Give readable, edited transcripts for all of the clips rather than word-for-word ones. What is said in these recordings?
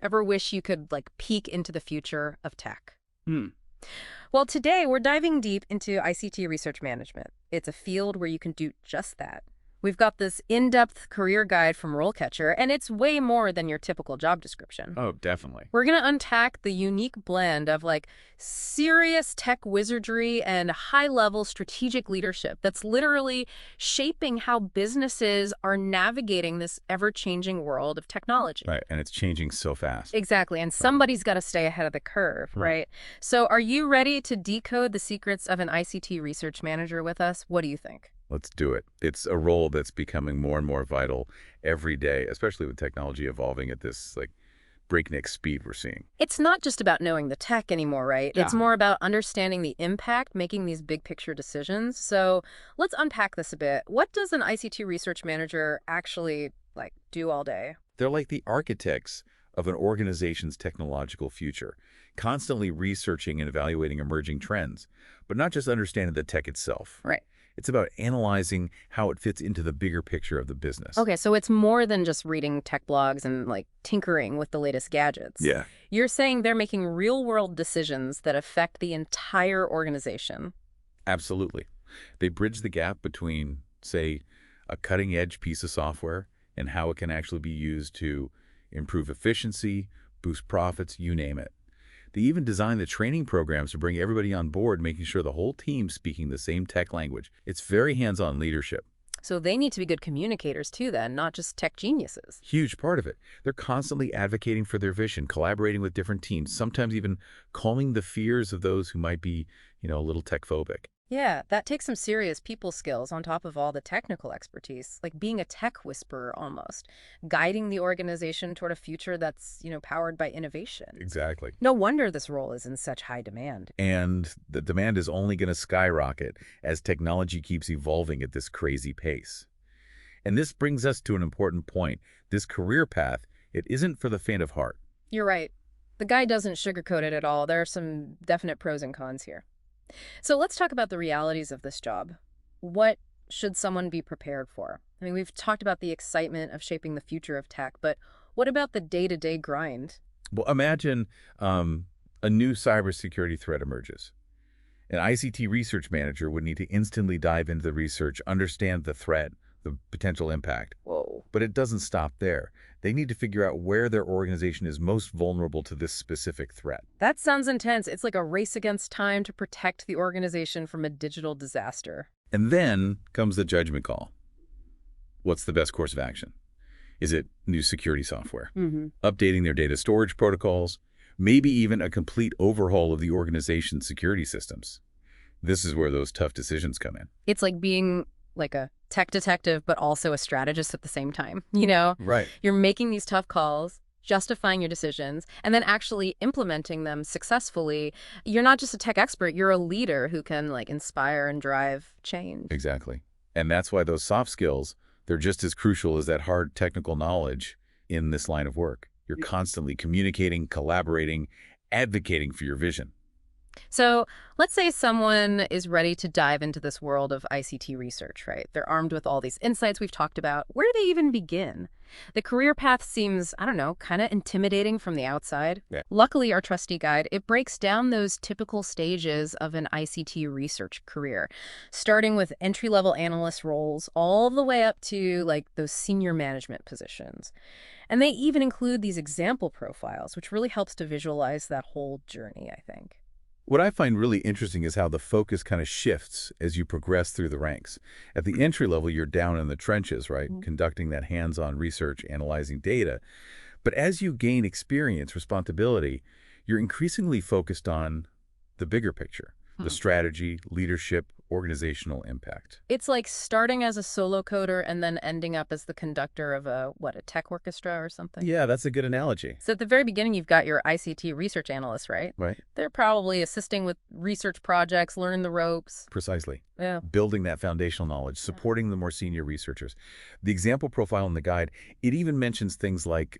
Ever wish you could, like, peek into the future of tech? Hmm. Well, today we're diving deep into ICT research management. It's a field where you can do just that. We've got this in-depth career guide from RoleCatcher, and it's way more than your typical job description. Oh, definitely. We're going to unpack the unique blend of like serious tech wizardry and high-level strategic leadership that's literally shaping how businesses are navigating this ever-changing world of technology. Right, and it's changing so fast. Exactly, and somebody's got to stay ahead of the curve, right? So are you ready to decode the secrets of an ICT research manager with us? What do you think? Let's do it. It's a role that's becoming more and more vital every day, especially with technology evolving at this breakneck speed we're seeing. It's not just about knowing the tech anymore, right? Yeah. It's more about understanding the impact, making these big picture decisions. So let's unpack this a bit. What does an ICT research manager actually do all day? They're like the architects of an organization's technological future, constantly researching and evaluating emerging trends, but not just understanding the tech itself. Right. It's about analyzing how it fits into the bigger picture of the business. Okay, so it's more than just reading tech blogs and tinkering with the latest gadgets. Yeah. You're saying they're making real-world decisions that affect the entire organization. Absolutely. They bridge the gap between, say, a cutting-edge piece of software and how it can actually be used to improve efficiency, boost profits, you name it. They even design the training programs to bring everybody on board, making sure the whole team's speaking the same tech language. It's very hands-on leadership. So they need to be good communicators too then, not just tech geniuses. Huge part of it. They're constantly advocating for their vision, collaborating with different teams, sometimes even calming the fears of those who might be, a little tech-phobic. Yeah, that takes some serious people skills on top of all the technical expertise, like being a tech whisperer almost, guiding the organization toward a future that's, powered by innovation. Exactly. No wonder this role is in such high demand. And the demand is only going to skyrocket as technology keeps evolving at this crazy pace. And this brings us to an important point. This career path, it isn't for the faint of heart. You're right. The guy doesn't sugarcoat it at all. There are some definite pros and cons here. So let's talk about the realities of this job. What should someone be prepared for? I mean, we've talked about the excitement of shaping the future of tech, but what about the day-to-day grind? Well, imagine a new cybersecurity threat emerges. An ICT research manager would need to instantly dive into the research, understand the threat, the potential impact. Whoa. But it doesn't stop there. They need to figure out where their organization is most vulnerable to this specific threat. That sounds intense. It's like a race against time to protect the organization from a digital disaster. And then comes the judgment call. What's the best course of action? Is it new security software? Updating their data storage protocols? Maybe even a complete overhaul of the organization's security systems? This is where those tough decisions come in. It's like being like a tech detective, but also a strategist at the same time, you know? Right. You're making these tough calls, justifying your decisions, and then actually implementing them successfully. You're not just a tech expert, you're a leader who can inspire and drive change. Exactly. And that's why those soft skills, they're just as crucial as that hard technical knowledge in this line of work. You're constantly communicating, collaborating, advocating for your vision. So let's say someone is ready to dive into this world of ICT research, right? They're armed with all these insights we've talked about. Where do they even begin? The career path seems, I don't know, kind of intimidating from the outside. Yeah. Luckily, our trusty guide, it breaks down those typical stages of an ICT research career, starting with entry-level analyst roles all the way up to those senior management positions. And they even include these example profiles, which really helps to visualize that whole journey, I think. What I find really interesting is how the focus kind of shifts as you progress through the ranks. At the entry level, you're down in the trenches, right? Conducting that hands-on research, analyzing data. But as you gain experience, responsibility, you're increasingly focused on the bigger picture, the strategy, leadership, organizational impact. It's like starting as a solo coder and then ending up as the conductor of a tech orchestra or something? Yeah, that's a good analogy. So at the very beginning, you've got your ICT research analysts, right? Right. They're probably assisting with research projects, learning the ropes. Precisely. Yeah. Building that foundational knowledge, supporting the more senior researchers. The example profile in the guide, it even mentions things like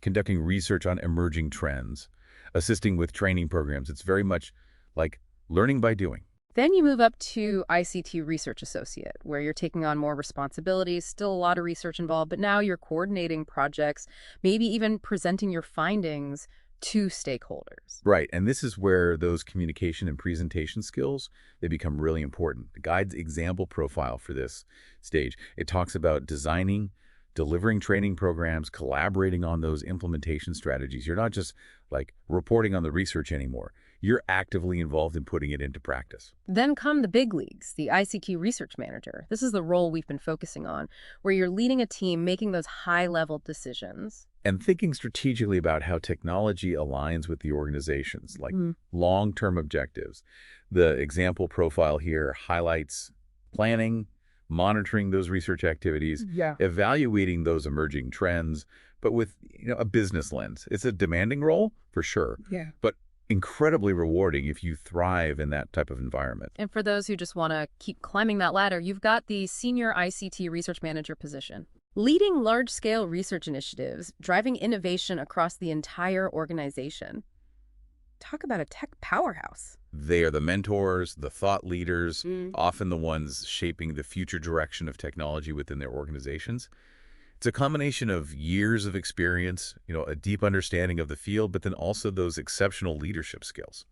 conducting research on emerging trends, assisting with training programs. It's very much like learning by doing. Then you move up to ICT Research Associate, where you're taking on more responsibilities, still a lot of research involved, but now you're coordinating projects, maybe even presenting your findings to stakeholders. Right, and this is where those communication and presentation skills, they become really important. The guide's example profile for this stage, it talks about designing, delivering training programs, collaborating on those implementation strategies. You're not just like reporting on the research anymore. You're actively involved in putting it into practice. Then come the big leagues, the ICT Research Manager. This is the role we've been focusing on, where you're leading a team making those high-level decisions. And thinking strategically about how technology aligns with the organizations, like long-term objectives. The example profile here highlights planning, monitoring those research activities, Yeah. evaluating those emerging trends, but with a business lens. It's a demanding role, for sure, Yeah. but incredibly rewarding if you thrive in that type of environment. And for those who just want to keep climbing that ladder, you've got the Senior ICT Research Manager position. Leading large-scale research initiatives, driving innovation across the entire organization. Talk about a tech powerhouse. They are the mentors, the thought leaders, Mm. often the ones shaping the future direction of technology within their organizations. It's a combination of years of experience, a deep understanding of the field, but then also those exceptional leadership skills.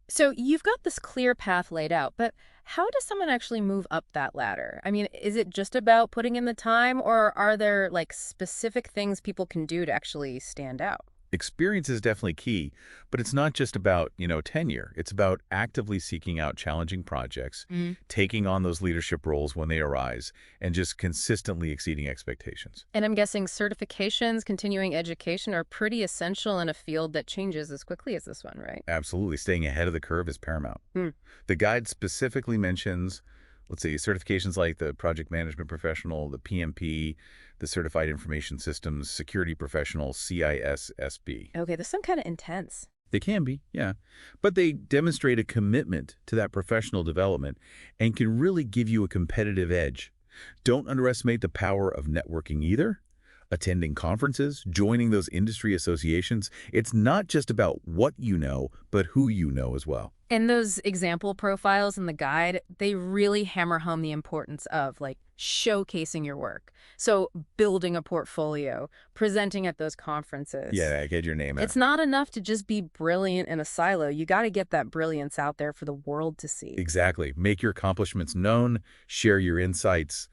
So you've got this clear path laid out, but how does someone actually move up that ladder? I mean, is it just about putting in the time, or are there like specific things people can do to actually stand out? Experience is definitely key, but it's not just about, tenure. It's about actively seeking out challenging projects, taking on those leadership roles when they arise, and just consistently exceeding expectations. And I'm guessing certifications, continuing education are pretty essential in a field that changes as quickly as this one, right? Absolutely. Staying ahead of the curve is paramount. Hmm. The guide specifically mentions, let's see, certifications like the Project Management Professional, the PMP, the Certified Information Systems Security Professional, CISSP. Okay, this sounds kind of intense. They can be, yeah. But they demonstrate a commitment to that professional development and can really give you a competitive edge. Don't underestimate the power of networking either. Attending conferences, joining those industry associations, it's not just about what you know, but who you know as well. And those example profiles in the guide, they really hammer home the importance of like showcasing your work. So building a portfolio, presenting at those conferences. Yeah, I get your name out. It's not enough to just be brilliant in a silo. You got to get that brilliance out there for the world to see. Exactly. Make your accomplishments known, share your insights,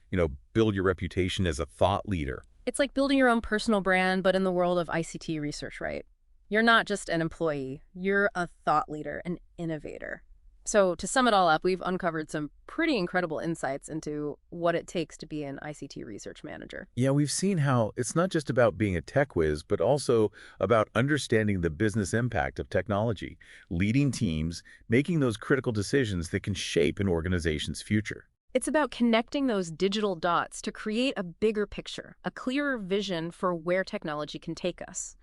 build your reputation as a thought leader. It's like building your own personal brand, but in the world of ICT research, right? You're not just an employee. You're a thought leader, an innovator. So to sum it all up, we've uncovered some pretty incredible insights into what it takes to be an ICT research manager. Yeah, we've seen how it's not just about being a tech whiz, but also about understanding the business impact of technology, leading teams, making those critical decisions that can shape an organization's future. It's about connecting those digital dots to create a bigger picture, a clearer vision for where technology can take us.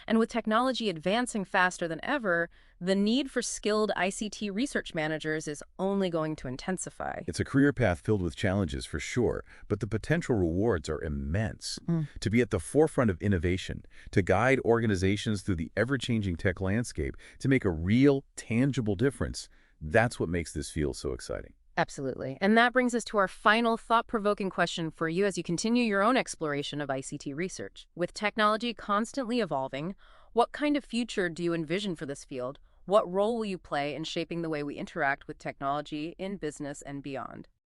And with technology advancing faster than ever, the need for skilled ICT research managers is only going to intensify. It's a career path filled with challenges for sure, but the potential rewards are immense. To be at the forefront of innovation, to guide organizations through the ever-changing tech landscape, to make a real, tangible difference, that's what makes this field so exciting. Absolutely. And that brings us to our final thought-provoking question for you as you continue your own exploration of ICT research. With technology constantly evolving, what kind of future do you envision for this field? What role will you play in shaping the way we interact with technology in business and beyond?